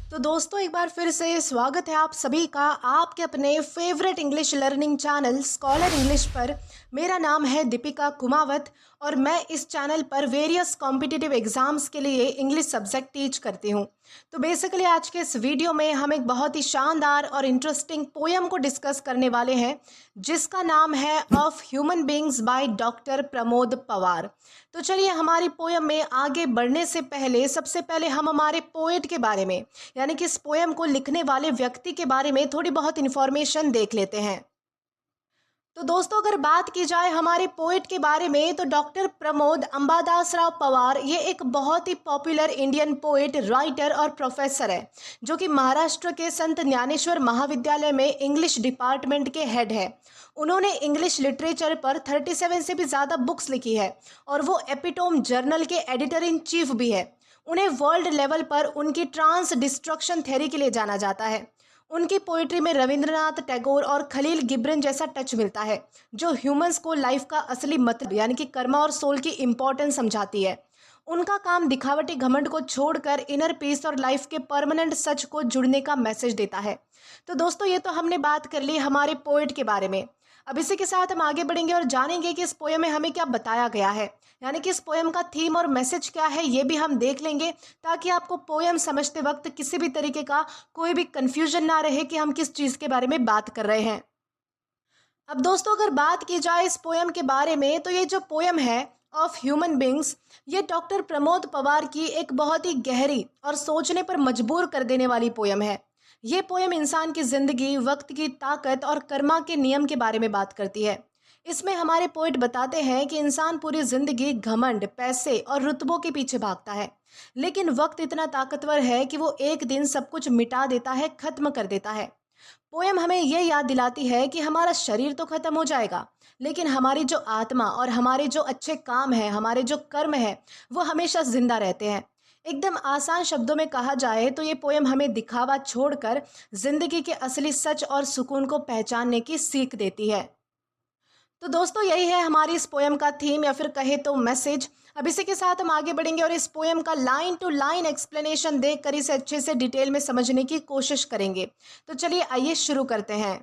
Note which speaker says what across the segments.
Speaker 1: तो दोस्तों एक बार फिर से स्वागत है आप सभी का आपके अपने favourite English learning channel scholar English पर। मेरा नाम है दीपिका कुमावत और मैं इस चैनल पर वेरियस कॉम्पिटिटिव एग्जाम्स के लिए इंग्लिश सब्जेक्ट टीच करती हूँ। तो बेसिकली आज के इस वीडियो में हम एक बहुत ही शानदार और इंटरेस्टिंग पोयम को डिस्कस करने वाले हैं जिसका नाम है of human beings by doctor Pramod Pawar. तो चलिए हमारी पोयम में आगे बढ़ने से पहले सबसे पहले हम हमारे पोएट के बारे में यानी कि इस पोयम को लिखने वाले व्यक्ति के बारे में थोड़ी बहुत इन्फॉर्मेशन देख लेते हैं। तो दोस्तों अगर बात की जाए हमारे पोएट के बारे में तो डॉक्टर प्रमोद अंबादास राव पवार ये एक बहुत ही पॉपुलर इंडियन पोएट, राइटर और प्रोफेसर है जो कि महाराष्ट्र के संत ज्ञानेश्वर महाविद्यालय में इंग्लिश डिपार्टमेंट के हेड है। उन्होंने इंग्लिश लिटरेचर पर 37 से भी ज़्यादा बुक्स लिखी है और वो एपिटोम जर्नल के एडिटर इन चीफ भी है। उन्हें वर्ल्ड लेवल पर उनकी ट्रांस डिस्ट्रक्शन थ्योरी के लिए जाना जाता है। उनकी पोइट्री में रविंद्रनाथ टैगोर और खलील गिब्रन जैसा टच मिलता है जो ह्यूमंस को लाइफ का असली मतलब यानी कि कर्मा और सोल की इम्पोर्टेंस समझाती है। उनका काम दिखावटी घमंड को छोड़कर इनर पीस और लाइफ के परमानेंट सच को जुड़ने का मैसेज देता है। तो दोस्तों ये तो हमने बात कर ली हमारे पोएट के बारे में। अब इसी के साथ हम आगे बढ़ेंगे और जानेंगे कि इस पोएम में हमें क्या बताया गया है, यानी कि इस पोएम का थीम और मैसेज क्या है ये भी हम देख लेंगे ताकि आपको पोएम समझते वक्त किसी भी तरीके का कोई भी कंफ्यूजन ना रहे कि हम किस चीज़ के बारे में बात कर रहे हैं। अब दोस्तों अगर बात की जाए इस पोएम के बारे में तो ये जो पोएम है ऑफ ह्यूमन बींग्स ये डॉक्टर प्रमोद पवार की एक बहुत ही गहरी और सोचने पर मजबूर कर देने वाली पोएम है। ये पोएम इंसान की जिंदगी, वक्त की ताकत और कर्मा के नियम के बारे में बात करती है। इसमें हमारे पोएट बताते हैं कि इंसान पूरी जिंदगी घमंड, पैसे और रुतबों के पीछे भागता है, लेकिन वक्त इतना ताकतवर है कि वो एक दिन सब कुछ मिटा देता है, खत्म कर देता है। पोएम हमें यह याद दिलाती है कि हमारा शरीर तो खत्म हो जाएगा, लेकिन हमारी जो आत्मा और हमारे जो अच्छे काम है, हमारे जो कर्म है, वो हमेशा जिंदा रहते हैं। एकदम आसान शब्दों में कहा जाए तो ये पोएम हमें दिखावा छोड़कर जिंदगी के असली सच और सुकून को पहचानने की सीख देती है। तो दोस्तों यही है हमारी इस पोएम का थीम या फिर कहे तो मैसेज। अब इसी के साथ हम आगे बढ़ेंगे और इस पोएम का लाइन टू लाइन एक्सप्लेनेशन देखकर इसे अच्छे से डिटेल में समझने की कोशिश करेंगे। तो चलिए आइए शुरू करते हैं।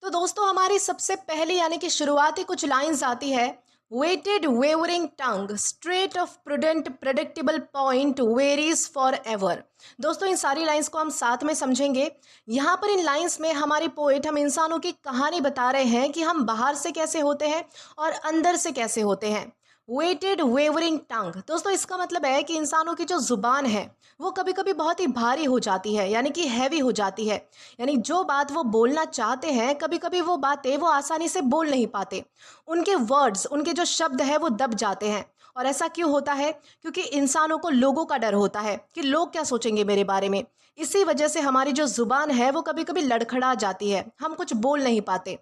Speaker 1: तो दोस्तों हमारी सबसे पहली यानी कि शुरुआती कुछ लाइंस आती है। Weighted wavering tongue straight of prudent predictable point varies for ever. दोस्तों इन सारी लाइंस को हम साथ में समझेंगे। यहाँ पर इन लाइंस में हमारी पोएट हम इंसानों की कहानी बता रहे हैं कि हम बाहर से कैसे होते हैं और अंदर से कैसे होते हैं। वेटेड वेवरिंग टंग दोस्तों इसका मतलब है कि इंसानों की जो जुबान है वो कभी कभी बहुत ही भारी हो जाती है, यानी कि हैवी हो जाती है। यानी जो बात वो बोलना चाहते हैं कभी कभी वो बातें वो आसानी से बोल नहीं पाते। उनके वर्ड्स, उनके जो शब्द है वो दब जाते हैं। और ऐसा क्यों होता है? क्योंकि इंसानों को लोगों का डर होता है कि लोग क्या सोचेंगे मेरे बारे में। इसी वजह से हमारी जो जुबान है वो कभी कभी लड़खड़ा जाती है, हम कुछ बोल नहीं पाते।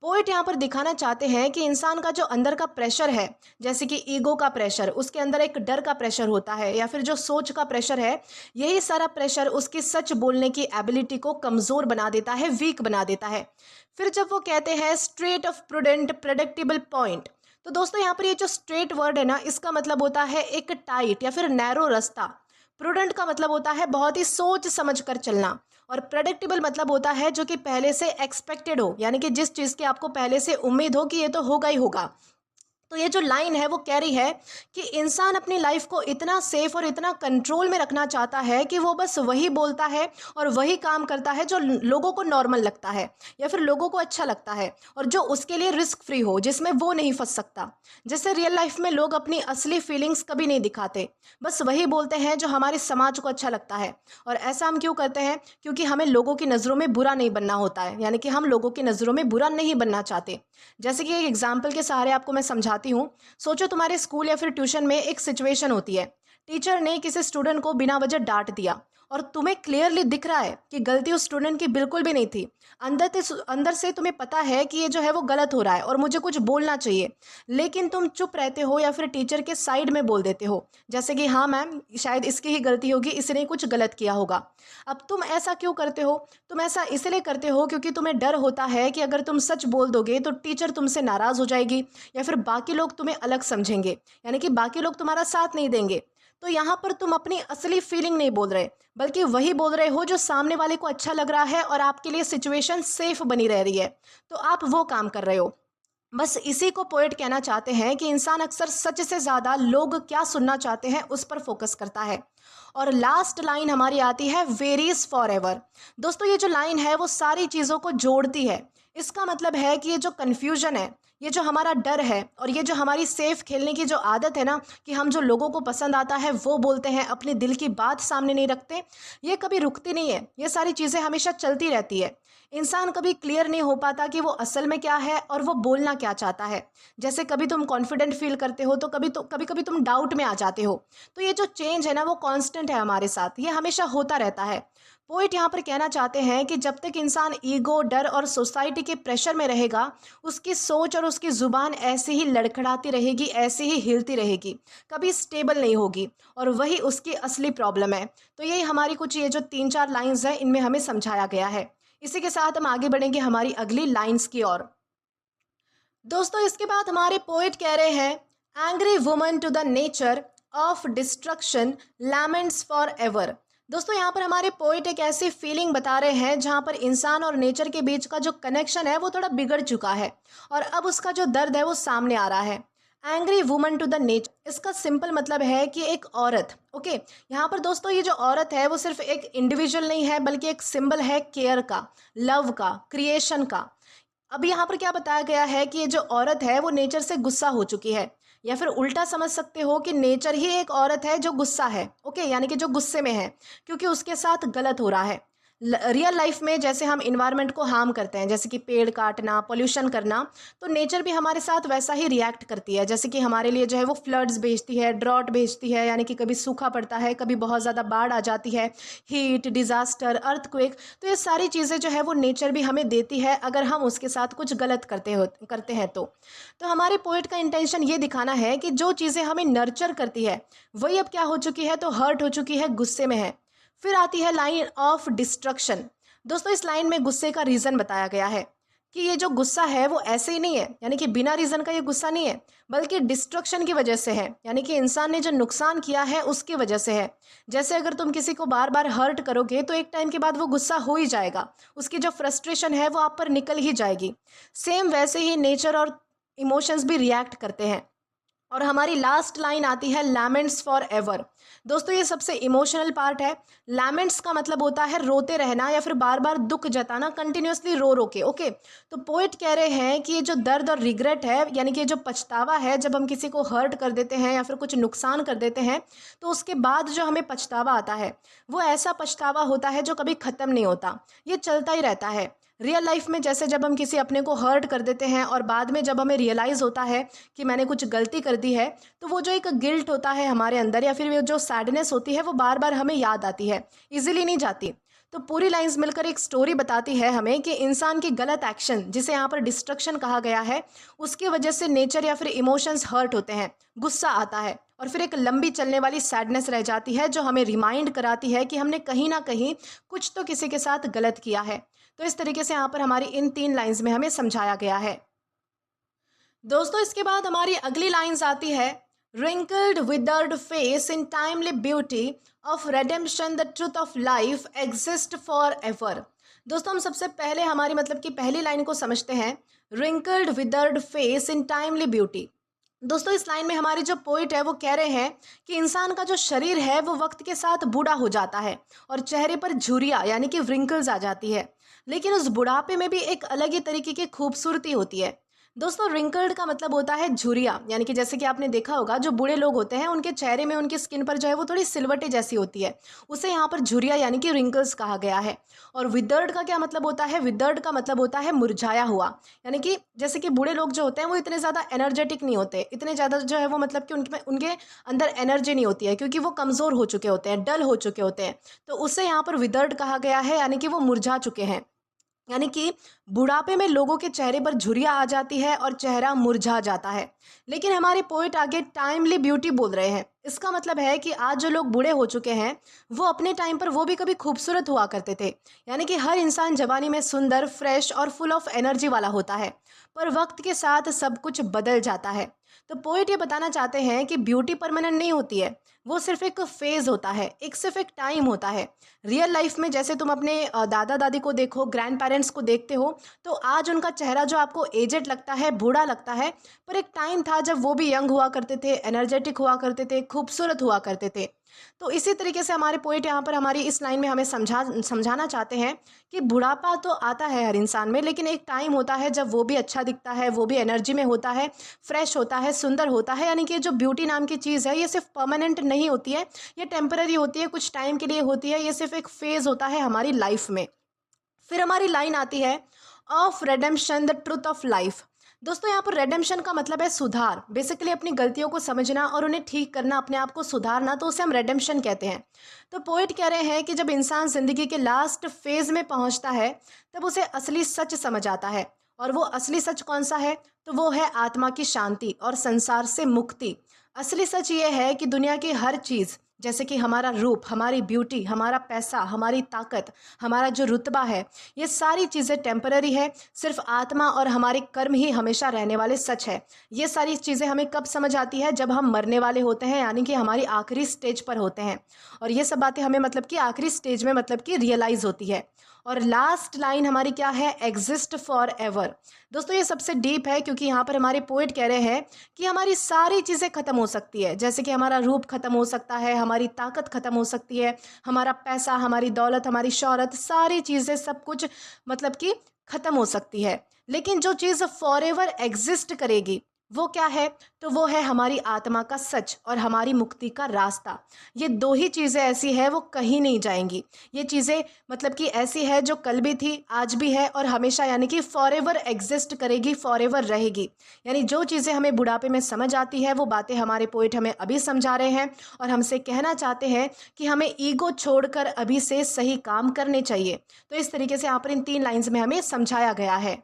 Speaker 1: पोएट यहाँ पर दिखाना चाहते हैं कि इंसान का जो अंदर का प्रेशर है, जैसे कि ईगो का प्रेशर, उसके अंदर एक डर का प्रेशर होता है या फिर जो सोच का प्रेशर है, यही सारा प्रेशर उसकी सच बोलने की एबिलिटी को कमज़ोर बना देता है, वीक बना देता है। फिर जब वो कहते हैं straight of prudent predictable point, तो दोस्तों यहाँ पर ये जो स्ट्रेट वर्ड है ना, इसका मतलब होता है एक टाइट या फिर नैरो रास्ता। प्रूडेंट का मतलब होता है बहुत ही सोच समझ कर चलना, और प्रेडिक्टेबल मतलब होता है जो कि पहले से एक्सपेक्टेड हो, यानी कि जिस चीज़ की आपको पहले से उम्मीद हो कि ये तो होगा ही होगा। तो ये जो लाइन है वो कह रही है कि इंसान अपनी लाइफ को इतना सेफ और इतना कंट्रोल में रखना चाहता है कि वो बस वही बोलता है और वही काम करता है जो लोगों को नॉर्मल लगता है या फिर लोगों को अच्छा लगता है और जो उसके लिए रिस्क फ्री हो, जिसमें वो नहीं फंस सकता। जैसे रियल लाइफ में लोग अपनी असली फीलिंग्स कभी नहीं दिखाते, बस वही बोलते हैं जो हमारे समाज को अच्छा लगता है। और ऐसा हम क्यों करते हैं? क्योंकि हमें लोगों की नज़रों में बुरा नहीं बनना होता है, यानी कि हम लोगों की नज़रों में बुरा नहीं बनना चाहते। जैसे कि एक एग्जाम्पल के सहारे आपको मैं समझाती हूँ। सोचो तुम्हारे स्कूल या फिर ट्यूशन में एक सिचुएशन होती है। टीचर ने किसी स्टूडेंट को बिना वजह डांट दिया और तुम्हें क्लियरली दिख रहा है कि गलती उस स्टूडेंट की बिल्कुल भी नहीं थी। अंदर से तुम्हें पता है कि ये जो है वो गलत हो रहा है और मुझे कुछ बोलना चाहिए, लेकिन तुम चुप रहते हो या फिर टीचर के साइड में बोल देते हो, जैसे कि हाँ मैम शायद इसकी ही गलती होगी, इसने कुछ गलत किया होगा। अब तुम ऐसा क्यों करते हो? तुम ऐसा इसलिए करते हो क्योंकि तुम्हें डर होता है कि अगर तुम सच बोल दोगे तो टीचर तुमसे नाराज़ हो जाएगी या फिर बाकी लोग तुम्हें अलग समझेंगे, यानी कि बाकी लोग तुम्हारा साथ नहीं देंगे। तो यहाँ पर तुम अपनी असली फीलिंग नहीं बोल रहे, बल्कि वही बोल रहे हो जो सामने वाले को अच्छा लग रहा है और आपके लिए सिचुएशन सेफ बनी रह रही है, तो आप वो काम कर रहे हो। बस इसी को पोएट कहना चाहते हैं कि इंसान अक्सर सच से ज़्यादा लोग क्या सुनना चाहते हैं उस पर फोकस करता है। और लास्ट लाइन हमारी आती है वेरीज फॉर एवर। दोस्तों ये जो लाइन है वो सारी चीज़ों को जोड़ती है। इसका मतलब है कि ये जो कन्फ्यूजन है, ये जो हमारा डर है और ये जो हमारी सेफ खेलने की जो आदत है ना, कि हम जो लोगों को पसंद आता है वो बोलते हैं, अपने दिल की बात सामने नहीं रखते, ये कभी रुकती नहीं है। ये सारी चीज़ें हमेशा चलती रहती है। इंसान कभी क्लियर नहीं हो पाता कि वो असल में क्या है और वो बोलना क्या चाहता है। जैसे कभी तुम कॉन्फिडेंट फील करते हो तो कभी कभी तुम डाउट में आ जाते हो। तो ये जो चेंज है ना वो कांस्टेंट है हमारे साथ, ये हमेशा होता रहता है। पोइट यहाँ पर कहना चाहते हैं कि जब तक इंसान ईगो, डर और सोसाइटी के प्रेशर में रहेगा, उसकी सोच और उसकी ज़ुबान ऐसे ही लड़खड़ाती रहेगी, ऐसे ही हिलती रहेगी, कभी स्टेबल नहीं होगी, और वही उसकी असली प्रॉब्लम है। तो यही हमारी कुछ ये जो 3-4 लाइंस हैं इनमें हमें समझाया गया है। इसी के साथ हम आगे बढ़ेंगे हमारी अगली लाइंस की ओर। दोस्तों इसके बाद हमारे पोएट कह रहे हैं angry woman to the nature of destruction laments for ever. दोस्तों यहाँ पर हमारे पोएट एक ऐसी फीलिंग बता रहे हैं जहाँ पर इंसान और नेचर के बीच का जो कनेक्शन है वो थोड़ा बिगड़ चुका है और अब उसका जो दर्द है वो सामने आ रहा है। Angry woman to the nature, इसका सिंपल मतलब है कि एक औरत। ओके, यहाँ पर दोस्तों ये जो औरत है वो सिर्फ एक इंडिविजुअल नहीं है, बल्कि एक सिंबल है केयर का, लव का, क्रिएशन का। अब यहाँ पर क्या बताया गया है कि ये जो औरत है वो नेचर से गुस्सा हो चुकी है, या फिर उल्टा समझ सकते हो कि नेचर ही एक औरत है जो गुस्सा है। ओके, यानी कि जो गुस्से में है क्योंकि उसके साथ गलत हो रहा है। रियल लाइफ में जैसे हम इन्वायरमेंट को हार्म करते हैं, जैसे कि पेड़ काटना, पोल्यूशन करना, तो नेचर भी हमारे साथ वैसा ही रिएक्ट करती है। जैसे कि हमारे लिए जो है वो फ्लड्स भेजती है, ड्रॉट भेजती है, यानी कि कभी सूखा पड़ता है, कभी बहुत ज़्यादा बाढ़ आ जाती है, हीट, डिज़ास्टर, अर्थक्वेक। तो ये सारी चीज़ें जो है वो नेचर भी हमें देती है अगर हम उसके साथ कुछ गलत करते हैं तो हमारे पोइट का इंटेंशन ये दिखाना है कि जो चीज़ें हमें नर्चर करती है वही अब क्या हो चुकी है, तो हर्ट हो चुकी है, गुस्से में है। फिर आती है लाइन ऑफ डिस्ट्रक्शन। दोस्तों इस लाइन में गुस्से का रीज़न बताया गया है कि ये जो गुस्सा है वो ऐसे ही नहीं है, यानी कि बिना रीज़न का ये गुस्सा नहीं है, बल्कि डिस्ट्रक्शन की वजह से है, यानी कि इंसान ने जो नुकसान किया है उसकी वजह से है। जैसे अगर तुम किसी को बार बार हर्ट करोगे तो एक टाइम के बाद वो गुस्सा हो ही जाएगा, उसकी जो फ्रस्ट्रेशन है वो आप पर निकल ही जाएगी। सेम वैसे ही नेचर और इमोशंस भी रिएक्ट करते हैं। और हमारी लास्ट लाइन आती है लैमेंट्स फॉर एवर। दोस्तों ये सबसे इमोशनल पार्ट है। लैमेंट्स का मतलब होता है रोते रहना या फिर बार बार दुख जताना, कंटिन्यूसली रो रो के। ओके, तो पोइट कह रहे हैं कि ये जो दर्द और रिग्रेट है, यानी कि जो पछतावा है, जब हम किसी को हर्ट कर देते हैं या फिर कुछ नुकसान कर देते हैं तो उसके बाद जो हमें पछतावा आता है वो ऐसा पछतावा होता है जो कभी ख़त्म नहीं होता, ये चलता ही रहता है। रियल लाइफ में जैसे जब हम किसी अपने को हर्ट कर देते हैं और बाद में जब हमें रियलाइज़ होता है कि मैंने कुछ गलती कर दी है, तो वो जो एक गिल्ट होता है हमारे अंदर या फिर वो जो सैडनेस होती है वो बार बार हमें याद आती है, इजीली नहीं जाती। तो पूरी लाइंस मिलकर एक स्टोरी बताती है हमें कि इंसान की गलत एक्शन, जिसे यहाँ पर डिस्ट्रक्शन कहा गया है, उसकी वजह से नेचर या फिर इमोशंस हर्ट होते हैं, गुस्सा आता है और फिर एक लंबी चलने वाली सैडनेस रह जाती है जो हमें रिमाइंड कराती है कि हमने कहीं ना कहीं कुछ तो किसी के साथ गलत किया है। तो इस तरीके से यहाँ पर हमारी इन 3 लाइंस में हमें समझाया गया है। दोस्तों इसके बाद हमारी अगली लाइंस आती है wrinkled withered face in timely beauty of redemption the truth of life exist forever। दोस्तों हम सबसे पहले हमारी मतलब की पहली लाइन को समझते हैं, wrinkled withered face in timely beauty। दोस्तों इस लाइन में हमारे जो पोइट है वो कह रहे हैं कि इंसान का जो शरीर है वो वक्त के साथ बूढ़ा हो जाता है और चेहरे पर झुर्रियाँ यानी कि व्रिंकल्स आ जाती है, लेकिन उस बुढ़ापे में भी एक अलग ही तरीके की खूबसूरती होती है। दोस्तों रिंकल्ड का मतलब होता है झुर्रियाँ, यानी कि जैसे कि आपने देखा होगा जो बूढ़े लोग होते हैं उनके चेहरे में, उनकी स्किन पर जो है वो थोड़ी सिलवटे जैसी होती है, उसे यहाँ पर झुर्रियाँ यानी कि रिंकल्स कहा गया है। और विदर्ड का क्या मतलब होता है, विदर्ड का मतलब होता है मुरझाया हुआ, यानी कि जैसे कि बूढ़े लोग जो होते हैं वो इतने ज़्यादा एनर्जेटिक नहीं होते, इतने ज़्यादा जो है वो मतलब कि उनके अंदर एनर्जी नहीं होती है, क्योंकि वो कमज़ोर हो चुके होते हैं, डल हो चुके होते हैं, तो उसे यहाँ पर विदर्ड कहा गया है, यानी कि वो मुरझा चुके हैं। यानी कि बुढ़ापे में लोगों के चेहरे पर झुर्रियाँ आ जाती है और चेहरा मुरझा जाता है। लेकिन हमारे पोइट आगे टाइमली ब्यूटी बोल रहे हैं। इसका मतलब है कि आज जो लोग बूढ़े हो चुके हैं वो अपने टाइम पर वो भी कभी खूबसूरत हुआ करते थे, यानी कि हर इंसान जवानी में सुंदर, फ्रेश और फुल ऑफ एनर्जी वाला होता है, पर वक्त के साथ सब कुछ बदल जाता है। तो पोएट ये बताना चाहते हैं कि ब्यूटी परमानेंट नहीं होती है, वो सिर्फ एक फेज़ होता है, सिर्फ एक टाइम होता है। रियल लाइफ में जैसे तुम अपने दादा दादी को देखो, ग्रैंड पेरेंट्स को देखते हो, तो आज उनका चेहरा जो आपको एजेड लगता है, बूढ़ा लगता है, पर एक टाइम था जब वो भी यंग हुआ करते थे, एनर्जेटिक हुआ करते थे, खूबसूरत हुआ करते थे। तो इसी तरीके से हमारे पोएट यहाँ पर हमारी इस लाइन में हमें समझाना चाहते हैं कि बुढ़ापा तो आता है हर इंसान में, लेकिन एक टाइम होता है जब वो भी अच्छा दिखता है, वो भी एनर्जी में होता है, फ्रेश होता है, सुंदर होता है। यानी कि जो ब्यूटी नाम की चीज़ है, ये सिर्फ परमानेंट नहीं होती है, ये टेम्पररी होती है, कुछ टाइम के लिए होती है, ये सिर्फ एक फेज़ होता है हमारी लाइफ में। फिर हमारी लाइन आती है, of redemption the truth of life. दोस्तों यहाँ पर रेडेम्पशन का मतलब है सुधार, बेसिकली अपनी गलतियों को समझना और उन्हें ठीक करना, अपने आप को सुधारना, तो उसे हम रेडेम्पशन कहते हैं। तो पोएट कह रहे हैं कि जब इंसान जिंदगी के लास्ट फेज में पहुंचता है, तब उसे असली सच समझ आता है। और वो असली सच कौन सा है? तो वो है आत्मा की शांति और संसार से मुक्ति। असली सच ये है कि दुनिया की हर चीज़, जैसे कि हमारा रूप, हमारी ब्यूटी, हमारा पैसा, हमारी ताकत, हमारा जो रुतबा है, ये सारी चीज़ें टेम्पररी है। सिर्फ आत्मा और हमारे कर्म ही हमेशा रहने वाले सच है। ये सारी चीज़ें हमें कब समझ आती है? जब हम मरने वाले होते हैं, यानी कि हमारी आखिरी स्टेज पर होते हैं। और ये सब बातें हमें मतलब कि आखिरी स्टेज में मतलब कि रियलाइज़ होती है। और लास्ट लाइन हमारी क्या है? Exist for ever. दोस्तों ये सबसे डीप है, क्योंकि यहाँ पर हमारे पोएट कह रहे हैं कि हमारी सारी चीज़ें ख़त्म हो सकती है, जैसे कि हमारा रूप ख़त्म हो सकता है, हमारी ताकत ख़त्म हो सकती है, हमारा पैसा, हमारी दौलत, हमारी शोहरत, सारी चीज़ें, सब कुछ मतलब कि ख़त्म हो सकती है। लेकिन जो चीज़ फॉर एवर एग्जिस्ट करेगी वो क्या है? तो वो है हमारी आत्मा का सच और हमारी मुक्ति का रास्ता। ये दो ही चीज़ें ऐसी है, वो कहीं नहीं जाएंगी। ये चीज़ें मतलब कि ऐसी है जो कल भी थी, आज भी है और हमेशा, यानी कि फॉर एवर एग्जिस्ट करेगी, फॉर एवर रहेगी। यानी जो चीज़ें हमें बुढ़ापे में समझ आती है, वो बातें हमारे पोएट हमें अभी समझा रहे हैं और हमसे कहना चाहते हैं कि हमें ईगो छोड़कर अभी से सही काम करने चाहिए। तो इस तरीके से यहाँ पर इन 3 लाइन्स में हमें समझाया गया है।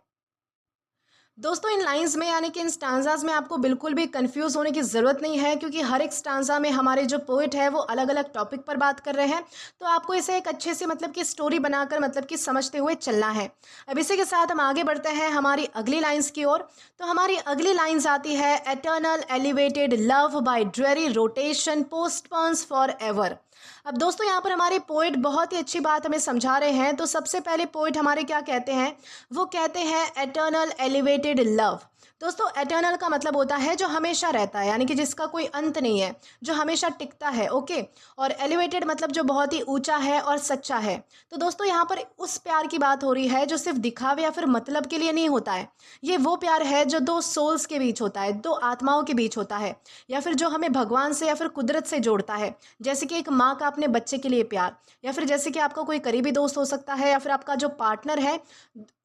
Speaker 1: दोस्तों इन लाइंस में, यानी कि इन स्टांजाज में आपको बिल्कुल भी कंफ्यूज होने की ज़रूरत नहीं है, क्योंकि हर एक स्टांजा में हमारे जो पोएट है वो अलग अलग टॉपिक पर बात कर रहे हैं। तो आपको इसे एक अच्छे से मतलब कि स्टोरी बनाकर मतलब कि समझते हुए चलना है। अब इसी के साथ हम आगे बढ़ते हैं हमारी अगली लाइन्स की ओर। तो हमारी अगली लाइन्स आती है, eternal elevated love by dreary rotation postpones for ever. अब दोस्तों यहाँ पर हमारे पोएट बहुत ही अच्छी बात हमें समझा रहे हैं। तो सबसे पहले पोएट हमारे क्या कहते हैं? वो कहते हैं एटर्नल एलिवेटेड लव। दोस्तों एटर्नल का मतलब होता है जो हमेशा रहता है, यानी कि जिसका कोई अंत नहीं है, जो हमेशा टिकता है। ओके। और एलिवेटेड मतलब जो बहुत ही ऊंचा है और सच्चा है। तो दोस्तों यहाँ पर उस प्यार की बात हो रही है जो सिर्फ दिखावे या फिर मतलब के लिए नहीं होता है। ये वो प्यार है जो दो सोल्स के बीच होता है, दो आत्माओं के बीच होता है, या फिर जो हमें भगवान से या फिर कुदरत से जोड़ता है। जैसे कि एक माँ का अपने बच्चे के लिए प्यार, या फिर जैसे कि आपका कोई करीबी दोस्त हो सकता है, या फिर आपका जो पार्टनर है,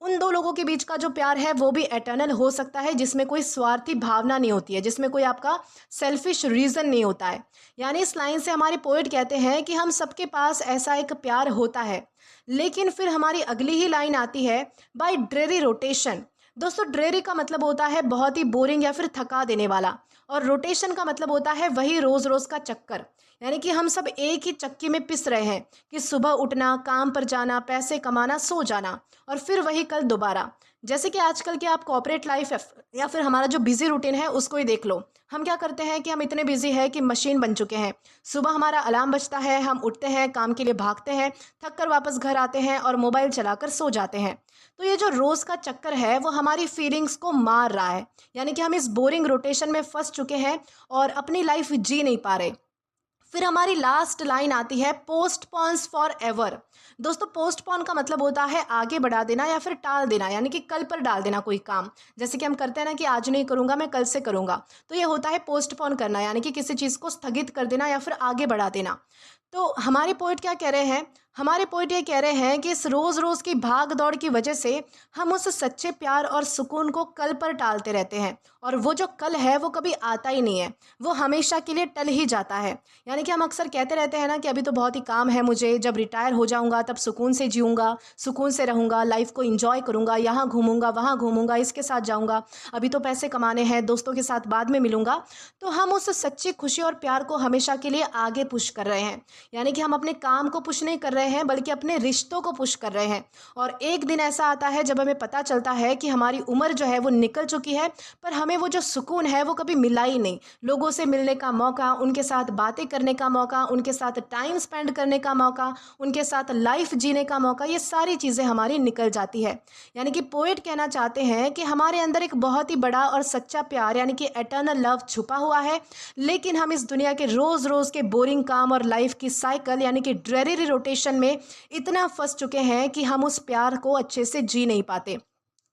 Speaker 1: उन दो लोगों के बीच का जो प्यार है वो भी एटर्नल हो सकता है, जिसमें कोई स्वार्थी भावना नहीं होती है, जिसमें कोई आपका सेल्फिश रीज़न नहीं होता है। यानी इस लाइन से हमारे पोएट कहते हैं कि हम सबके पास ऐसा एक प्यार होता है। लेकिन फिर हमारी अगली ही लाइन आती है, बाय ड्रेरी रोटेशन। दोस्तों ड्रेरी का मतलब होता है बहुत ही बोरिंग या फिर थका देने वाला, और रोटेशन का मतलब होता है वही रोज रोज का चक्कर। यानी कि हम सब एक ही चक्की में पिस रहे हैं कि सुबह उठना, काम पर जाना, पैसे कमाना, सो जाना, और फिर वही कल दोबारा। जैसे कि आजकल के आप कॉर्पोरेट लाइफ या फिर हमारा जो बिजी रूटीन है उसको ही देख लो। हम क्या करते हैं कि हम इतने बिजी हैं कि मशीन बन चुके हैं। सुबह हमारा अलार्म बजता है, हम उठते हैं, काम के लिए भागते हैं, थक कर वापस घर आते हैं और मोबाइल चलाकर सो जाते हैं। तो ये जो रोज़ का चक्कर है वो हमारी फीलिंग्स को मार रहा है। यानी कि हम इस बोरिंग रोटेशन में फंस चुके हैं और अपनी लाइफ जी नहीं पा रहे। फिर हमारी लास्ट लाइन आती है, पोस्टपोन्स फॉर एवर। दोस्तों पोस्टपोन का मतलब होता है आगे बढ़ा देना या फिर टाल देना, यानी कि कल पर डाल देना कोई काम। जैसे कि हम करते हैं ना कि आज नहीं करूँगा, मैं कल से करूँगा, तो ये होता है पोस्टपोन करना, यानी कि किसी चीज़ को स्थगित कर देना या फिर आगे बढ़ा देना। तो हमारे पोएट क्या कह रहे हैं? हमारे पोएट ये कह रहे हैं कि इस रोज़ रोज़ की भाग दौड़ की वजह से हम उस सच्चे प्यार और सुकून को कल पर टालते रहते हैं, और वो जो कल है वो कभी आता ही नहीं है, वो हमेशा के लिए टल ही जाता है। यानी कि हम अक्सर कहते रहते हैं ना कि अभी तो बहुत ही काम है मुझे, जब रिटायर हो जाऊंगा तब सुकून से जीऊँगा, सुकून से रहूँगा, लाइफ को इंजॉय करूँगा, यहाँ घूमूंगा, वहाँ घूमूंगा, इसके साथ जाऊँगा, अभी तो पैसे कमाने हैं, दोस्तों के साथ बाद में मिलूँगा। तो हम उस सच्ची खुशी और प्यार को हमेशा के लिए आगे पुश कर रहे हैं। यानी कि हम अपने काम को पुश नहीं कर रहे रहे हैं बल्कि अपने रिश्तों को पुश कर रहे हैं। और एक दिन ऐसा आता है जब हमें पता चलता है कि हमारी उम्र जो है वो निकल चुकी है, पर हमें वो जो सुकून है वो कभी मिला ही नहीं। लोगों से मिलने का मौका, उनके साथ बातें करने का मौका, उनके साथ टाइम स्पेंड करने का मौका, उनके साथ लाइफ जीने का मौका, ये सारी चीज़ें हमारी निकल जाती है। यानी कि पोएट कहना चाहते हैं कि हमारे अंदर एक बहुत ही बड़ा और सच्चा प्यार यानी कि एटर्नल लव छुपा हुआ है, लेकिन हम इस दुनिया के रोज़ रोज़ के बोरिंग काम और लाइफ की साइकिल यानी कि ड्रेरी रोटेशन में इतना फंस चुके हैं कि हम उस प्यार को अच्छे से जी नहीं पाते।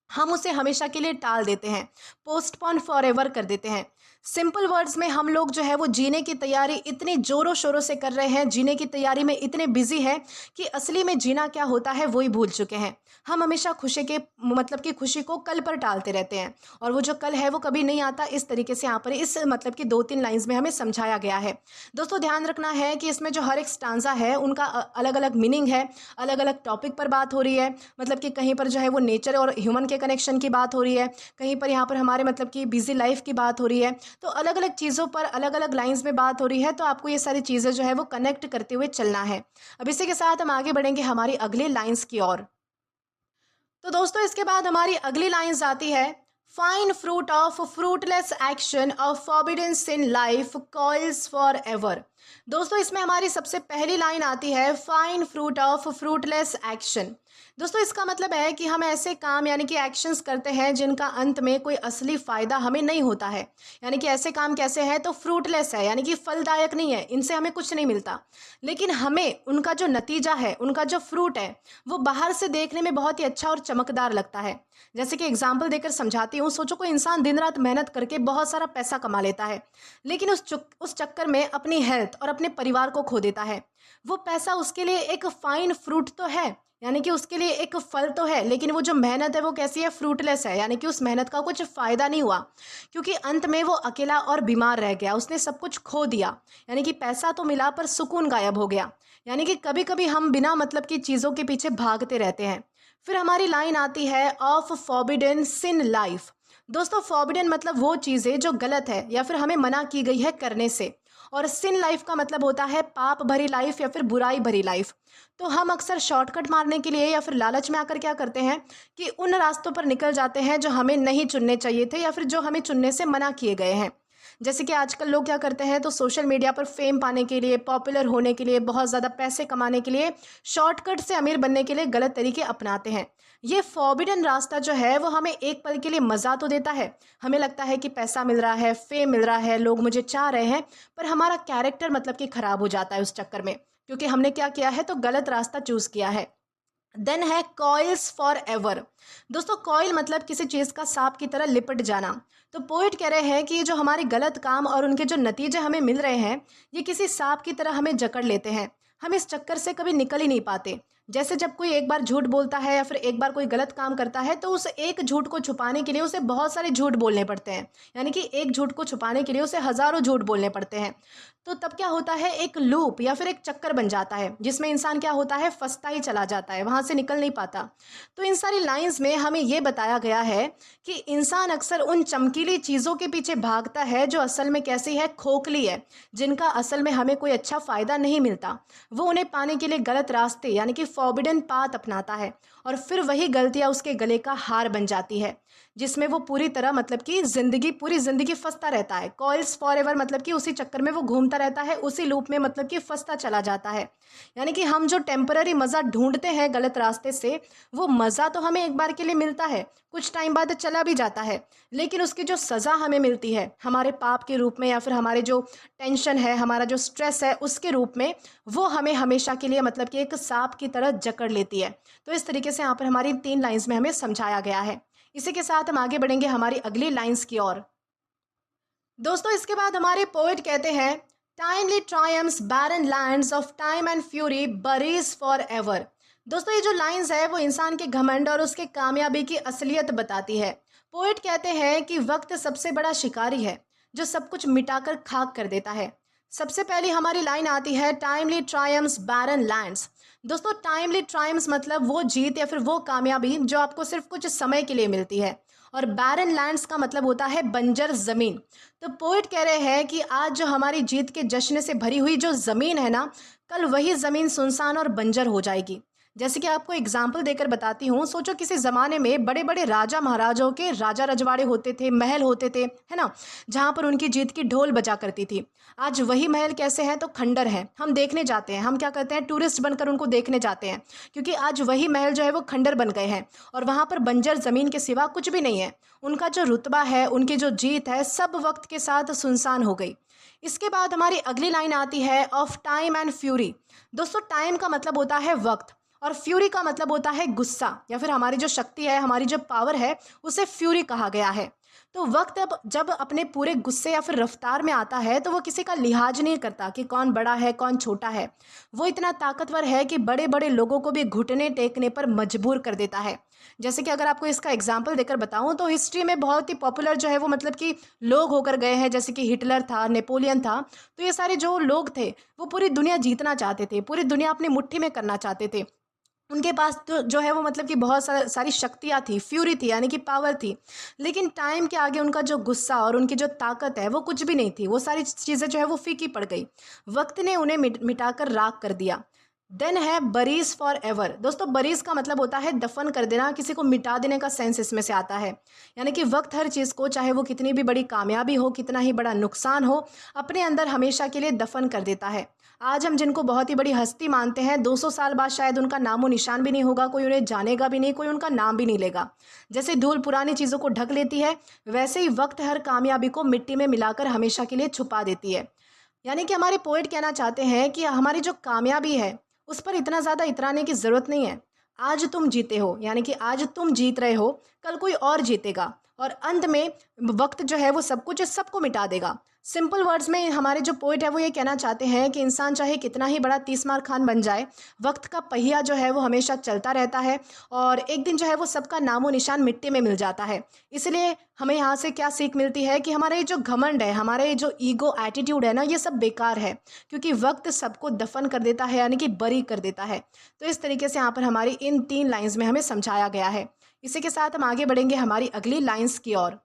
Speaker 1: हम उसे हमेशा के लिए टाल देते हैं, पोस्टपोन फॉर एवर कर देते हैं। सिंपल वर्ड्स में हम लोग जो है वो जीने की तैयारी इतनी ज़ोरों शोरों से कर रहे हैं, जीने की तैयारी में इतने बिजी हैं कि असली में जीना क्या होता है वो ही भूल चुके हैं। हम हमेशा खुशी के मतलब कि खुशी को कल पर टालते रहते हैं, और वो जो कल है वो कभी नहीं आता। इस तरीके से यहाँ पर इस मतलब कि 2-3 लाइंस में हमें समझाया गया है। दोस्तों ध्यान रखना है कि इसमें जो हर एक स्टांजा है उनका अलग अलग मीनिंग है, अलग अलग टॉपिक पर बात हो रही है। मतलब कि कहीं पर जो है वो नेचर और ह्यूमन के कनेक्शन की बात हो रही है, कहीं पर यहाँ पर हमारे मतलब कि बिजी लाइफ की बात हो रही है। तो अलग अलग चीज़ों पर अलग अलग लाइंस में बात हो रही है, तो आपको ये सारी चीज़ें जो है वो कनेक्ट करते हुए चलना है। अब इसी के साथ हम आगे बढ़ेंगे हमारी अगली लाइंस की ओर। तो दोस्तों इसके बाद हमारी अगली लाइंस आती है, fine fruit of fruitless action of forbidden sin life coils for ever. दोस्तों इसमें हमारी सबसे पहली लाइन आती है, fine fruit of fruitless action. दोस्तों इसका मतलब है कि हम ऐसे काम यानी कि एक्शंस करते हैं जिनका अंत में कोई असली फ़ायदा हमें नहीं होता है। यानी कि ऐसे काम कैसे हैं, तो फ्रूटलेस है यानी कि फलदायक नहीं है, इनसे हमें कुछ नहीं मिलता, लेकिन हमें उनका जो नतीजा है, उनका जो फ्रूट है, वो बाहर से देखने में बहुत ही अच्छा और चमकदार लगता है। जैसे कि एग्जाम्पल देकर समझाती हूँ। सोचो कोई इंसान दिन रात मेहनत करके बहुत सारा पैसा कमा लेता है, लेकिन उस चक्कर में अपनी हेल्थ और अपने परिवार को खो देता है। वो पैसा उसके लिए एक फाइन फ्रूट तो है, यानी कि उसके लिए एक फल तो है, लेकिन वो जो मेहनत है वो कैसी है, फ्रूटलेस है। यानी कि उस मेहनत का कुछ फ़ायदा नहीं हुआ, क्योंकि अंत में वो अकेला और बीमार रह गया, उसने सब कुछ खो दिया। यानी कि पैसा तो मिला पर सुकून गायब हो गया। यानी कि कभी कभी हम बिना मतलब की चीज़ों के पीछे भागते रहते हैं। फिर हमारी लाइन आती है, ऑफ फॉरबिडन सिन लाइफ। दोस्तों फॉरबिडन मतलब वो चीज़ें जो गलत है या फिर हमें मना की गई है करने से, और सिन लाइफ का मतलब होता है पाप भरी लाइफ या फिर बुराई भरी लाइफ। तो हम अक्सर शॉर्टकट मारने के लिए या फिर लालच में आकर क्या करते हैं कि उन रास्तों पर निकल जाते हैं जो हमें नहीं चुनने चाहिए थे या फिर जो हमें चुनने से मना किए गए हैं। जैसे कि आजकल लोग क्या करते हैं, तो सोशल मीडिया पर फेम पाने के लिए, पॉपुलर होने के लिए, बहुत ज़्यादा पैसे कमाने के लिए, शॉर्टकट से अमीर बनने के लिए गलत तरीके अपनाते हैं। ये फॉरबिडन रास्ता जो है वो हमें एक पल के लिए मज़ा तो देता है, हमें लगता है कि पैसा मिल रहा है, फेम मिल रहा है, लोग मुझे चाह रहे हैं, पर हमारा कैरेक्टर मतलब कि ख़राब हो जाता है उस चक्कर में, क्योंकि हमने क्या किया है, तो गलत रास्ता चूज़ किया है। देन है कॉइल्स फॉर एवर। दोस्तों कॉइल मतलब किसी चीज़ का सांप की तरह लिपट जाना। तो पोइट कह रहे हैं कि ये जो हमारे गलत काम और उनके जो नतीजे हमें मिल रहे हैं, ये किसी सांप की तरह हमें जकड़ लेते हैं। हम इस चक्कर से कभी निकल ही नहीं पाते। जैसे जब कोई एक बार झूठ बोलता है या फिर एक बार कोई गलत काम करता है, तो उस एक झूठ को छुपाने के लिए उसे बहुत सारे झूठ बोलने पड़ते हैं। यानी कि एक झूठ को छुपाने के लिए उसे हज़ारों झूठ बोलने पड़ते हैं। तो तब क्या होता है, एक लूप या फिर एक चक्कर बन जाता है, जिसमें इंसान क्या होता है, फंसता ही चला जाता है, वहाँ से निकल नहीं पाता। तो इन सारी लाइंस में हमें ये बताया गया है कि इंसान अक्सर उन चमकीली चीज़ों के पीछे भागता है जो असल में कैसी है, खोखली है, जिनका असल में हमें कोई अच्छा फ़ायदा नहीं मिलता। वो उन्हें पाने के लिए गलत रास्ते यानी कि फॉरबिडन पाथ अपनाता है, और फिर वही गलतियाँ उसके गले का हार बन जाती है, जिसमें वो पूरी तरह मतलब कि पूरी ज़िंदगी फंसता रहता है। कॉइल्स फॉर एवर मतलब कि उसी चक्कर में वो घूमता रहता है, उसी लूप में मतलब कि फंसता चला जाता है। यानी कि हम जो टेम्पररी मज़ा ढूंढते हैं गलत रास्ते से, वो मज़ा तो हमें एक बार के लिए मिलता है, कुछ टाइम बाद चला भी जाता है, लेकिन उसकी जो सज़ा हमें मिलती है हमारे पाप के रूप में या फिर हमारे जो टेंशन है, हमारा जो स्ट्रेस है, उसके रूप में, वो हमें हमेशा के लिए मतलब कि एक सांप की तरह जकड़ लेती है। तो इस तरीके से यहाँ पर हमारी 3 लाइंस में हमें समझाया गया है। इसी के साथ हम आगे बढ़ेंगे हमारी अगली लाइंस की ओर। दोस्तों इसके बाद हमारे पोएट कहते हैं, timely triumphs barren lands of time and fury buries for ever. दोस्तों ये जो लाइंस है वो इंसान के घमंड और उसके कामयाबी की असलियत बताती है। पोएट कहते हैं कि वक्त सबसे बड़ा शिकारी है जो सब कुछ मिटाकर खाक कर देता है। सबसे पहली हमारी लाइन आती है, टाइमली ट्रायम्स बैरन लैंड्स। दोस्तों टाइमली ट्रायम्स मतलब वो जीत या फिर वो कामयाबी जो आपको सिर्फ कुछ समय के लिए मिलती है, और बैरन लैंड्स का मतलब होता है बंजर ज़मीन। तो पोइट कह रहे हैं कि आज जो हमारी जीत के जश्न से भरी हुई जो ज़मीन है ना, कल वही ज़मीन सुनसान और बंजर हो जाएगी। जैसे कि आपको एग्जाम्पल देकर बताती हूँ, सोचो किसी ज़माने में बड़े बड़े राजा महाराजाओं के राजा रजवाड़े होते थे, महल होते थे, है ना, जहाँ पर उनकी जीत की ढोल बजा करती थी। आज वही महल कैसे हैं, तो खंडर हैं। हम देखने जाते हैं, हम क्या करते हैं, टूरिस्ट बनकर उनको देखने जाते हैं, क्योंकि आज वही महल जो है वो खंडर बन गए हैं और वहाँ पर बंजर ज़मीन के सिवा कुछ भी नहीं है। उनका जो रुतबा है, उनकी जो जीत है, सब वक्त के साथ सुनसान हो गई। इसके बाद हमारी अगली लाइन आती है, ऑफ टाइम एंड फ्यूरी। दोस्तों, टाइम का मतलब होता है वक्त और फ्यूरी का मतलब होता है गुस्सा, या फिर हमारी जो शक्ति है, हमारी जो पावर है, उसे फ्यूरी कहा गया है। तो वक्त अब जब अपने पूरे गुस्से या फिर रफ्तार में आता है तो वो किसी का लिहाज नहीं करता कि कौन बड़ा है कौन छोटा है। वो इतना ताकतवर है कि बड़े बड़े लोगों को भी घुटने टेकने पर मजबूर कर देता है। जैसे कि अगर आपको इसका एग्जाम्पल देकर बताऊं तो हिस्ट्री में बहुत ही पॉपुलर जो है वो मतलब कि लोग होकर गए हैं, जैसे कि हिटलर था, नेपोलियन था। तो ये सारे जो लोग थे वो पूरी दुनिया जीतना चाहते थे, पूरी दुनिया अपनी मुट्ठी में करना चाहते थे। उनके पास तो जो है वो मतलब कि बहुत सारी शक्तियाँ थी, फ्यूरी थी, यानी कि पावर थी। लेकिन टाइम के आगे उनका जो गुस्सा और उनकी जो ताकत है वो कुछ भी नहीं थी। वो सारी चीज़ें जो है वो फीकी पड़ गई। वक्त ने उन्हें मिटाकर राख कर दिया। देन है बरीज फॉर एवर। दोस्तों, बरीज का मतलब होता है दफन कर देना, किसी को मिटा देने का सेंस इसमें से आता है। यानी कि वक्त हर चीज़ को, चाहे वो कितनी भी बड़ी कामयाबी हो, कितना ही बड़ा नुकसान हो, अपने अंदर हमेशा के लिए दफन कर देता है। आज हम जिनको बहुत ही बड़ी हस्ती मानते हैं, 200 साल बाद शायद उनका नामो निशान भी नहीं होगा, कोई उन्हें जानेगा भी नहीं, कोई उनका नाम भी नहीं लेगा। जैसे धूल पुरानी चीज़ों को ढक लेती है, वैसे ही वक्त हर कामयाबी को मिट्टी में मिलाकर हमेशा के लिए छुपा देती है। यानी कि हमारे पोएट कहना चाहते हैं कि हमारी जो कामयाबी है उस पर इतना ज़्यादा इतराने की ज़रूरत नहीं है। आज तुम जीते हो, यानी कि आज तुम जीत रहे हो, कल कोई और जीतेगा और अंत में वक्त जो है वो सब कुछ सबको मिटा देगा। सिंपल वर्ड्स में हमारे जो पोइट है वो ये कहना चाहते हैं कि इंसान चाहे कितना ही बड़ा तीसमार खान बन जाए, वक्त का पहिया जो है वो हमेशा चलता रहता है और एक दिन जो है वो सबका नामो निशान मिट्टी में मिल जाता है। इसलिए हमें यहाँ से क्या सीख मिलती है कि हमारा ये जो घमंड है, हमारा ये जो ईगो एटीट्यूड है ना, ये सब बेकार है, क्योंकि वक्त सबको दफन कर देता है, यानी कि बरी कर देता है। तो इस तरीके से यहाँ पर हमारी इन 3 लाइन्स में हमें समझाया गया है। इसी के साथ हम आगे बढ़ेंगे हमारी अगली लाइन्स की ओर।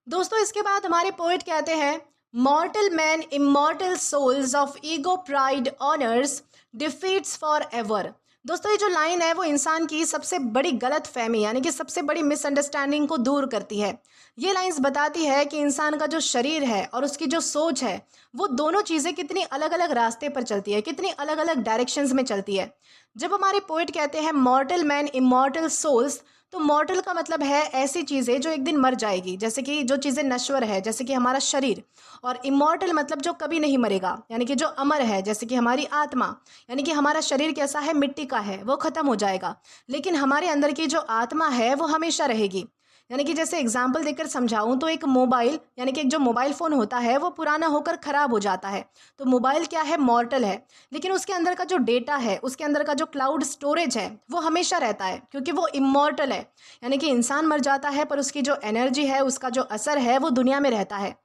Speaker 1: दोस्तों, इसके बाद हमारे पोएट कहते हैं, mortal man immortal souls of ego pride honours defeats for ever. दोस्तों, ये जो लाइन है वो इंसान की सबसे बड़ी गलत फहमी, यानी कि सबसे बड़ी मिसअंडरस्टैंडिंग को दूर करती है। ये लाइन्स बताती है कि इंसान का जो शरीर है और उसकी जो सोच है, वो दोनों चीज़ें कितनी अलग अलग रास्ते पर चलती है, कितनी अलग अलग डायरेक्शंस में चलती है। जब हमारे पोएट कहते हैं मॉर्टल मैन इमॉर्टल सोल्स, तो मॉर्टल का मतलब है ऐसी चीज़ें जो एक दिन मर जाएगी, जैसे कि जो चीज़ें नश्वर है, जैसे कि हमारा शरीर। और इमॉर्टल मतलब जो कभी नहीं मरेगा, यानी कि जो अमर है, जैसे कि हमारी आत्मा। यानी कि हमारा शरीर कैसा है, मिट्टी का है, वो ख़त्म हो जाएगा, लेकिन हमारे अंदर की जो आत्मा है वो हमेशा रहेगी। यानी कि जैसे एग्जाम्पल देकर समझाऊं तो एक मोबाइल, यानी कि एक जो मोबाइल फ़ोन होता है वो पुराना होकर ख़राब हो जाता है। तो मोबाइल क्या है, मॉर्टल है, लेकिन उसके अंदर का जो डेटा है, उसके अंदर का जो क्लाउड स्टोरेज है वो हमेशा रहता है, क्योंकि वो इमॉर्टल है। यानी कि इंसान मर जाता है पर उसकी जो एनर्जी है, उसका जो असर है वो दुनिया में रहता है।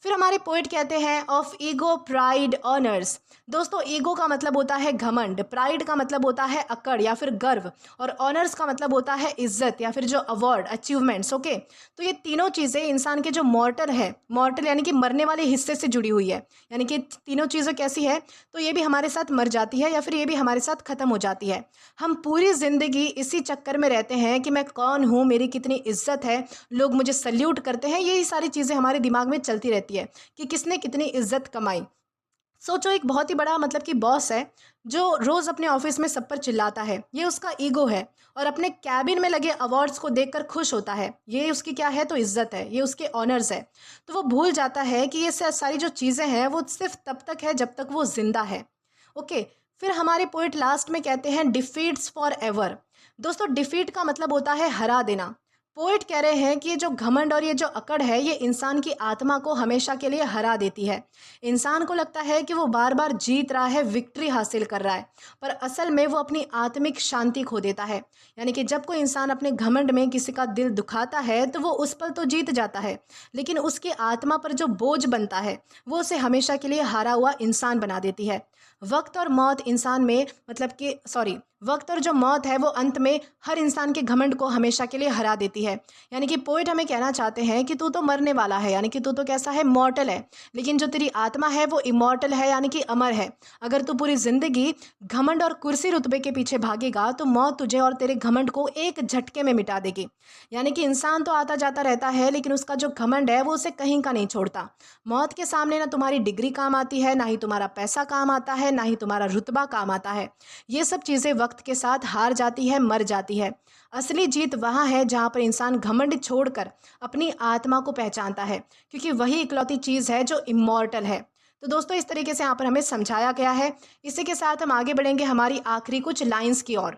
Speaker 1: फिर हमारे पोएट कहते हैं ऑफ ईगो प्राइड ऑनर्स। दोस्तों, ईगो का मतलब होता है घमंड, प्राइड का मतलब होता है अकड़ या फिर गर्व, और ऑनर्स का मतलब होता है इज्जत या फिर जो अवार्ड, अचीवमेंट्स। ओके, तो ये तीनों चीज़ें इंसान के जो मॉर्टल है, मॉर्टल यानी कि मरने वाले हिस्से से जुड़ी हुई है। यानी कि तीनों चीज़ें कैसी है, तो ये भी हमारे साथ मर जाती है या फिर ये भी हमारे साथ ख़त्म हो जाती है। हम पूरी ज़िंदगी इसी चक्कर में रहते हैं कि मैं कौन हूँ, मेरी कितनी इज्जत है, लोग मुझे सल्यूट करते हैं, यही सारी चीज़ें हमारे दिमाग में चलती रहती है कि किसने कितनी इज्जत कमाई। सोचो, एक बहुत ही बड़ा मतलब कि बॉस है जो रोज़ अपने ऑफिस में सब पर चिल्लाता है, ये उसका ईगो है, और अपने कैबिन में लगे अवार्ड्स को देखकर खुश होता है, ये उसकी क्या है, तो इज्जत है, ये उसके ऑनर्स है। तो वो भूल जाता है कि ये सारी जो चीज़ें हैं वो सिर्फ तब तक है जब तक वो जिंदा है। ओके, फिर हमारे पोइट लास्ट में कहते हैं डिफीट्स फॉर एवर। दोस्तों, डिफीट का मतलब होता है हरा देना। पोएट कह रहे हैं कि ये जो घमंड और ये जो अकड़ है, ये इंसान की आत्मा को हमेशा के लिए हरा देती है। इंसान को लगता है कि वो बार बार जीत रहा है, विक्ट्री हासिल कर रहा है, पर असल में वो अपनी आत्मिक शांति खो देता है। यानी कि जब कोई इंसान अपने घमंड में किसी का दिल दुखाता है तो वो उस पल तो जीत जाता है, लेकिन उसकी आत्मा पर जो बोझ बनता है वो उसे हमेशा के लिए हारा हुआ इंसान बना देती है। वक्त और मौत इंसान में वक्त और जो मौत है वो अंत में हर इंसान के घमंड को हमेशा के लिए हरा देती है। यानी कि पोएट हमें कहना चाहते हैं कि तू तो मरने वाला है, यानी कि तू तो कैसा है, मॉर्टल है, लेकिन जो तेरी आत्मा है वो इमॉर्टल है, यानी कि अमर है। अगर तू पूरी जिंदगी घमंड और कुर्सी रुतबे के पीछे भागेगा तो मौत तुझे और तेरे घमंड को एक झटके में मिटा देगी। यानी कि इंसान तो आता जाता रहता है, लेकिन उसका जो घमंड है वो उसे कहीं का नहीं छोड़ता। मौत के सामने ना तुम्हारी डिग्री काम आती है, ना ही तुम्हारा पैसा काम आता है, ना ही तुम्हारा रुतबा काम आता है। ये सब चीज़ें वक्त के साथ हार जाती है, मर जाती है। असली जीत वहाँ है जहाँ पर इंसान घमंड छोड़कर अपनी आत्मा को पहचानता है, क्योंकि वही इकलौती चीज़ है जो इमॉर्टल है। तो दोस्तों इस तरीके से यहाँ पर हमें समझाया गया है। इसी के साथ हम आगे बढ़ेंगे हमारी आखिरी कुछ लाइंस की ओर।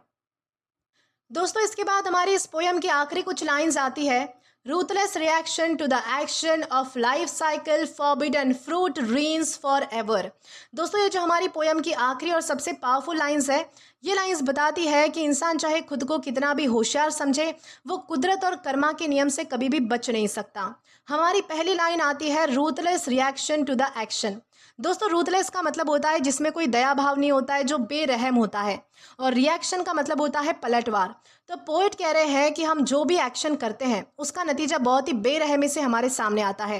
Speaker 1: दोस्तों इसके बाद हमारी इस पोयम की आखिरी कुछ लाइंस आती है। Ruthless reaction to the action of life cycle forbidden fruit reigns for ever. दोस्तों ये जो हमारी पोयम की आखिरी और सबसे पावरफुल लाइंस है, ये लाइंस बताती है कि इंसान चाहे खुद को कितना भी होशियार समझे, वो कुदरत और कर्मा के नियम से कभी भी बच नहीं सकता। हमारी पहली लाइन आती है ruthless reaction to the action. दोस्तों रूथलेस का मतलब होता है जिसमें कोई दया भाव नहीं होता है, जो बेरहम होता है, और रिएक्शन का मतलब होता है पलटवार। तो पोएट कह रहे हैं कि हम जो भी एक्शन करते हैं उसका नतीजा बहुत ही बेरहमी से हमारे सामने आता है।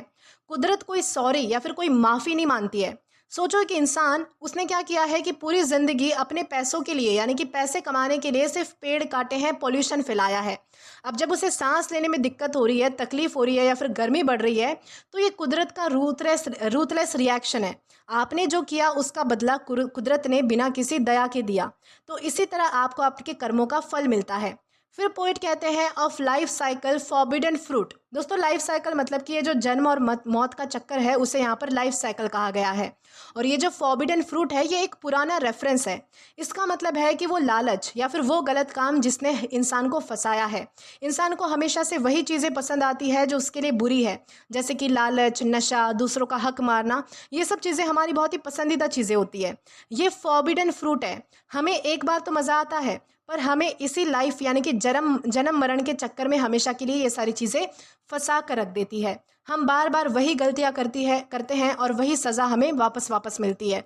Speaker 1: कुदरत कोई सॉरी या फिर कोई माफ़ी नहीं मानती है। सोचो कि इंसान उसने क्या किया है कि पूरी ज़िंदगी अपने पैसों के लिए, यानी कि पैसे कमाने के लिए सिर्फ पेड़ काटे हैं, पॉल्यूशन फैलाया है। अब जब उसे सांस लेने में दिक्कत हो रही है, तकलीफ हो रही है या फिर गर्मी बढ़ रही है, तो ये कुदरत का रूथलेस रिएक्शन है। आपने जो किया उसका बदला कुदरत ने बिना किसी दया के दिया। तो इसी तरह आपको आपके कर्मों का फल मिलता है। फिर पोइट कहते हैं of life cycle forbidden fruit. दोस्तों लाइफ साइकिल मतलब कि ये जो जन्म और मौत का चक्कर है उसे यहाँ पर लाइफ साइकिल कहा गया है। और ये जो फॉरबिडन फ्रूट है ये एक पुराना रेफरेंस है। इसका मतलब है कि वो लालच या फिर वो गलत काम जिसने इंसान को फंसाया है। इंसान को हमेशा से वही चीज़ें पसंद आती है जो उसके लिए बुरी है, जैसे कि लालच, नशा, दूसरों का हक मारना। ये सब चीज़ें हमारी बहुत ही पसंदीदा चीज़ें होती है। ये फॉरबिडन फ्रूट है। हमें एक बार तो मज़ा आता है, पर हमें इसी लाइफ यानी कि जन्म मरण के चक्कर में हमेशा के लिए ये सारी चीज़ें फंसा कर रख देती है। हम बार बार वही गलतियां करते हैं और वही सज़ा हमें वापस मिलती है।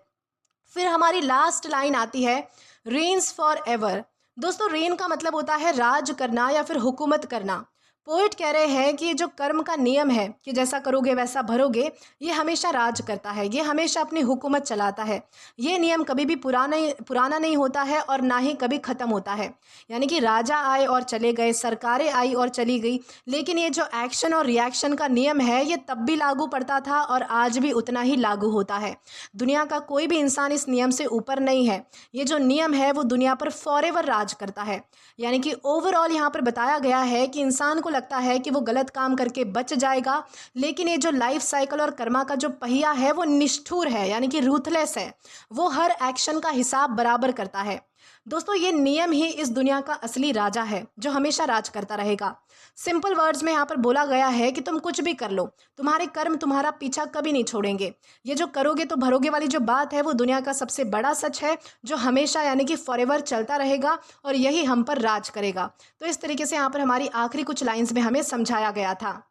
Speaker 1: फिर हमारी लास्ट लाइन आती है रेन्स फॉर एवर। दोस्तों रेन का मतलब होता है राज करना या फिर हुकूमत करना। पोइट कह रहे हैं कि जो कर्म का नियम है कि जैसा करोगे वैसा भरोगे, ये हमेशा राज करता है, ये हमेशा अपनी हुकूमत चलाता है। ये नियम कभी भी पुराना नहीं होता है और ना ही कभी ख़त्म होता है। यानी कि राजा आए और चले गए, सरकारें आई और चली गई, लेकिन ये जो एक्शन और रिएक्शन का नियम है ये तब भी लागू पड़ता था और आज भी उतना ही लागू होता है। दुनिया का कोई भी इंसान इस नियम से ऊपर नहीं है। ये जो नियम है वो दुनिया पर फॉरएवर राज करता है। यानी कि ओवरऑल यहाँ पर बताया गया है कि इंसान को लगता है कि वो गलत काम करके बच जाएगा, लेकिन ये जो लाइफ साइकिल और कर्मा का जो पहिया है वो निष्ठुर है, यानी कि रूथलेस है। वो हर एक्शन का हिसाब बराबर करता है। दोस्तों ये नियम ही इस दुनिया का असली राजा है जो हमेशा राज करता रहेगा। सिंपल वर्ड्स में यहाँ पर बोला गया है कि तुम कुछ भी कर लो, तुम्हारे कर्म तुम्हारा पीछा कभी नहीं छोड़ेंगे। ये जो करोगे तो भरोगे वाली जो बात है वो दुनिया का सबसे बड़ा सच है जो हमेशा यानी कि फॉरएवर चलता रहेगा और यही हम पर राज करेगा। तो इस तरीके से यहाँ पर हमारी आखिरी कुछ लाइन्स में हमें समझाया गया था।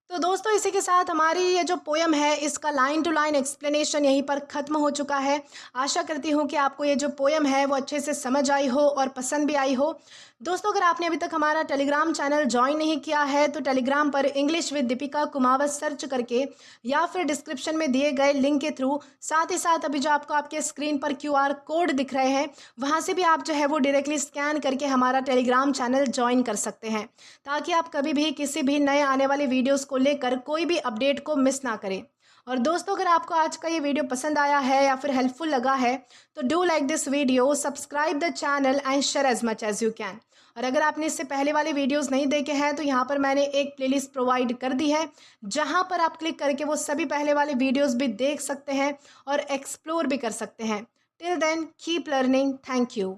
Speaker 1: तो दोस्तों इसी के साथ हमारी ये जो पोयम है इसका लाइन टू लाइन एक्सप्लेनेशन यहीं पर ख़त्म हो चुका है। आशा करती हूँ कि आपको ये जो पोयम है वो अच्छे से समझ आई हो और पसंद भी आई हो। दोस्तों अगर आपने अभी तक हमारा टेलीग्राम चैनल ज्वाइन नहीं किया है तो टेलीग्राम पर English with Deepika Kumawat search करके या फिर डिस्क्रिप्शन में दिए गए लिंक के थ्रू, साथ ही साथ अभी जो आपको आपके स्क्रीन पर QR कोड दिख रहे हैं वहाँ से भी आप जो है वो डायरेक्टली स्कैन करके हमारा टेलीग्राम चैनल ज्वाइन कर सकते हैं, ताकि आप कभी भी किसी भी नए आने वाले वीडियोज़ को लेकर कोई भी अपडेट को मिस ना करें। और दोस्तों अगर आपको आज का ये वीडियो पसंद आया है या फिर हेल्पफुल लगा है तो do like this video, subscribe the channel and share as much as you can. और अगर आपने इससे पहले वाले वीडियोस नहीं देखे हैं तो यहाँ पर मैंने एक प्लेलिस्ट प्रोवाइड कर दी है जहाँ पर आप क्लिक करके वो सभी पहले वाले वीडियोस भी देख सकते हैं और एक्सप्लोर भी कर सकते हैं। Till then keep learning. Thank you.